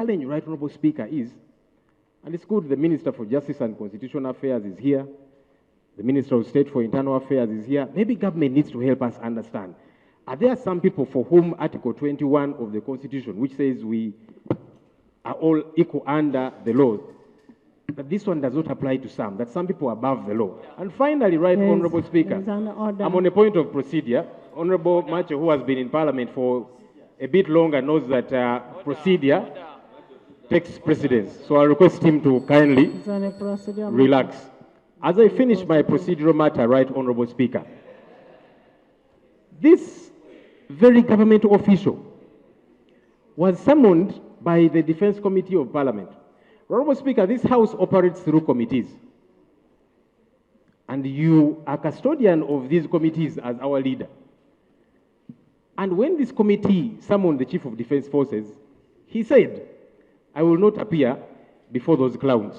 challenge, Right Honorable Speaker, is, and it's good the Minister for Justice and Constitutional Affairs is here, the Minister of State for Internal Affairs is here. Maybe government needs to help us understand. Are there some people for whom Article 21 of the Constitution, which says we are all equal under the law, that this one does not apply to some, that some people are above the law? And finally, Right Honorable Speaker, I'm on a point of procedure. Honorable Mutwe, who has been in Parliament for a bit longer, knows that procedure takes precedence. So I request him to kindly relax. As I finish my procedural matter, Right Honorable Speaker, this very government official was summoned by the Defense Committee of Parliament. Honorable Speaker, this House operates through committees. And you are custodian of these committees as our leader. And when this committee summoned the Chief of Defense Forces, he said, I will not appear before those clowns.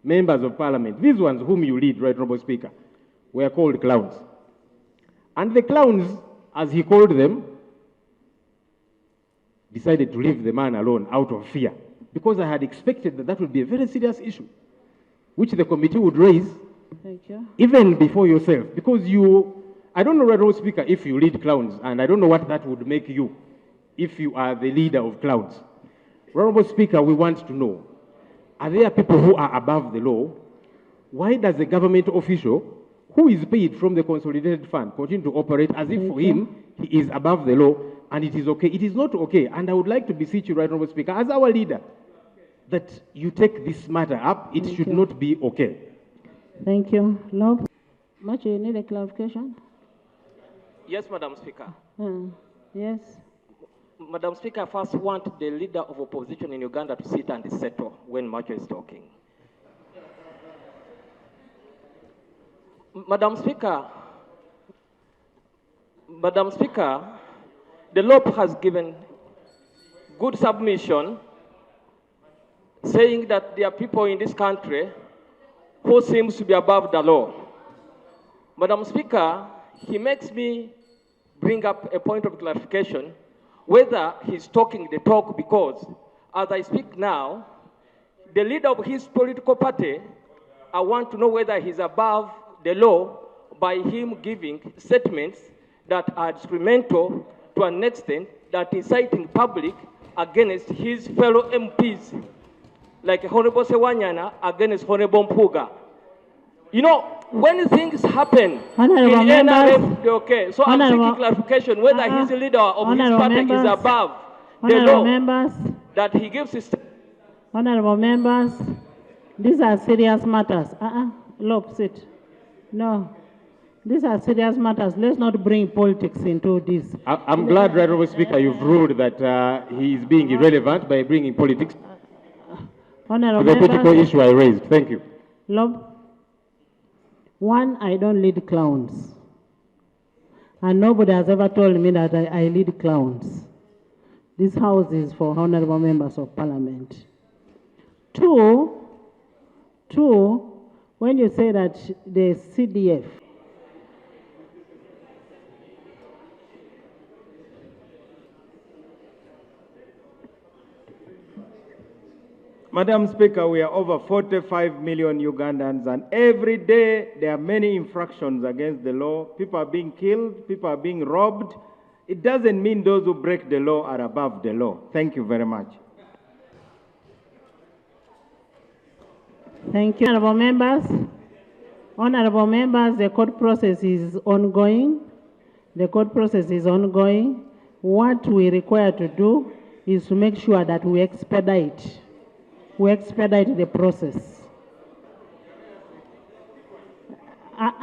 Members of Parliament, these ones whom you lead, Right Honorable Speaker, were called clowns. And the clowns, as he called them, decided to leave the man alone out of fear, because I had expected that that would be a very serious issue, which the committee would raise even before yourself, because I don't know, Right Honorable Speaker, if you lead clowns, and I don't know what that would make you if you are the leader of clowns. Honorable Speaker, we want to know, are there people who are above the law? Why does the government official who is paid from the consolidated fund continue to operate as if for him he is above the law and it is okay? It is not okay. And I would like to beseech you, Right Honorable Speaker, as our leader, that you take this matter up. It should not be okay. Thank you. Lob, Mutwe, you need a clarification? Yes, Madam Speaker. Yes. Madam Speaker, I first want the leader of opposition in Uganda to sit and settle when Mutwe is talking. Madam Speaker, the law has given good submission saying that there are people in this country who seems to be above the law. Madam Speaker, he makes me bring up a point of clarification whether he's talking the talk, because as I speak now, the leader of his political party, I want to know whether he's above the law by him giving statements that are instrumental to an extent that inciting public against his fellow MPs, like Honorable Ssenyonyi against Honorable Mpuuga. You know, when things happen in NRF, okay, so I'm seeking clarification whether his leader of his party is above the law that he gives his... Honorable members, these are serious matters. Lob, sit. No, these are serious matters. Let's not bring politics into this. I'm glad, Right Honorable Speaker, you've ruled that he is being irrelevant by bringing politics to the political issue I raised. Thank you. Lob, one, I don't lead clowns. And nobody has ever told me that I lead clowns. This house is for honorable members of Parliament. Two, when you say that the CDF, Madam Speaker, we are over 45 million Ugandans, and every day there are many infractions against the law. People are being killed, people are being robbed. It doesn't mean those who break the law are above the law. Thank you very much. Thank you, honorable members. Honorable members, the court process is ongoing. The court process is ongoing. What we require to do is to make sure that we expedite the process.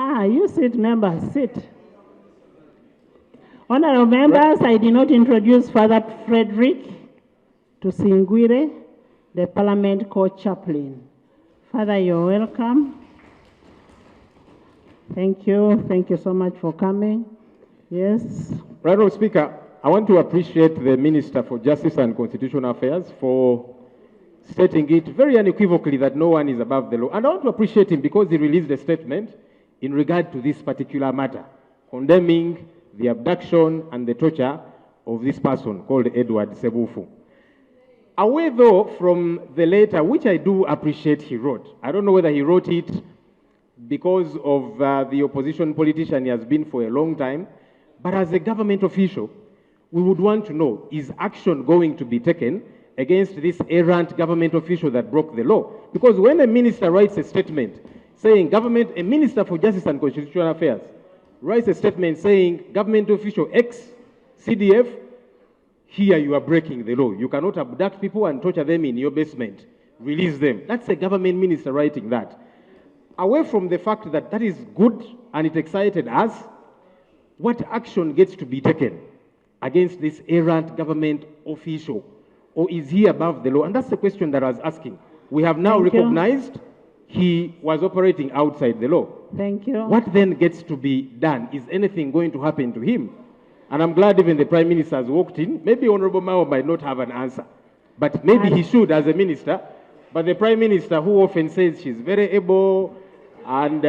You sit, members, sit. Honorable members, I did not introduce Father Frederick to Singwire, the Parliament Court Chaplain. Father, you're welcome. Thank you. Thank you so much for coming. Yes. Right Honorable Speaker, I want to appreciate the Minister for Justice and Constitutional Affairs for stating it very unequivocally that no one is above the law. And I want to appreciate him because he released a statement in regard to this particular matter, condemning the abduction and the torture of this person called Edward Sebufu. Away though from the letter, which I do appreciate he wrote. I don't know whether he wrote it because of the opposition politician he has been for a long time, but as a government official, we would want to know, is action going to be taken against this errant government official that broke the law? Because when a minister writes a statement saying a minister for Justice and Constitutional Affairs writes a statement saying government official X, CDF, here you are breaking the law. You cannot abduct people and torture them in your basement. Release them. That's a government minister writing that. Away from the fact that that is good and it excited us, what action gets to be taken against this errant government official? Or is he above the law? And that's the question that I was asking. We have now recognized he was operating outside the law. Thank you. What then gets to be done? Is anything going to happen to him? And I'm glad even the Prime Minister has walked in. Maybe Honorable Mao might not have an answer, but maybe he should as a minister. But the Prime Minister, who often says she's very able and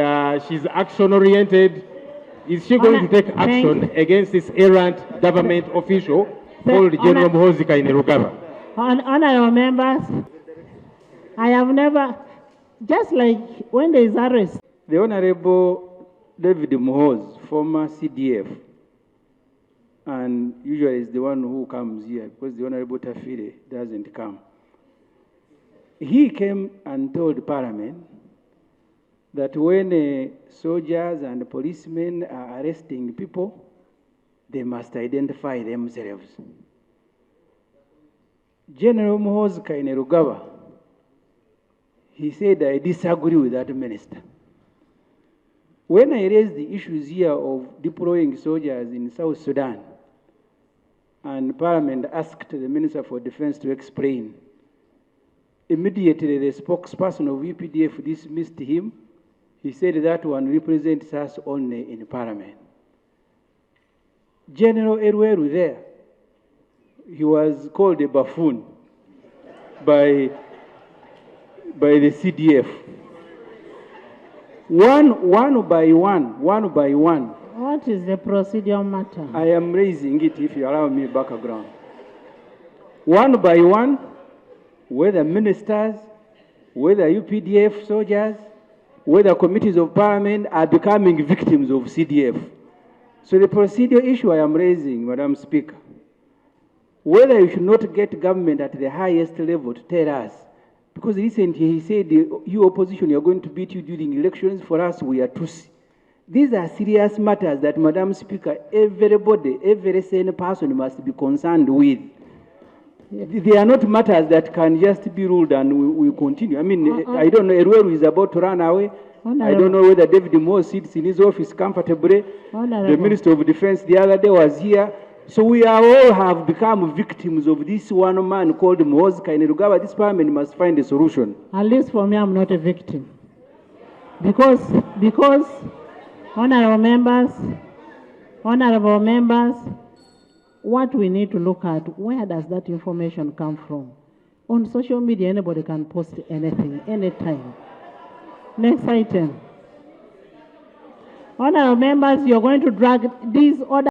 she's action-oriented, is she going to take action against this errant government official called General Muhoozi kainerugaba? Honorable members, I have never, just like when there is arrest. The Honorable David Muhoozi, former CDF, and usually is the one who comes here because the Honorable Tafire doesn't come. He came and told Parliament that when soldiers and policemen are arresting people, they must identify themselves. General Muhoozi kainerugaba, he said, I disagree with that minister. When I raised the issues here of deploying soldiers in South Sudan, and Parliament asked the Minister for Defense to explain, immediately the spokesperson of EPDF dismissed him. He said that one represents us only in Parliament. General Erweru there, he was called a buffoon by the CDF. One by one. What is the procedural matter? I am raising it if you allow me background. One by one, whether ministers, whether UPDF soldiers, whether committees of Parliament are becoming victims of CDF. So the procedural issue I am raising, Madam Speaker, whether you should not get government at the highest level to tell us, because recently he said, you opposition, you are going to beat you during elections. For us, we are Tutsi. These are serious matters that, Madam Speaker, everybody, every sane person must be concerned with. They are not matters that can just be ruled and we continue. I mean, I don't know, Erweru is about to run away. I don't know whether David Moore sits in his office comfortably. The Minister of Defense the other day was here. So we are all have become victims of this one man called Muhoozi kainerugaba. This Parliament must find a solution. At least for me, I'm not a victim. Because honorable members, what we need to look at, where does that information come from? On social media, anybody can post anything, anytime. Next item. Honorable members, you're going to drag these orders.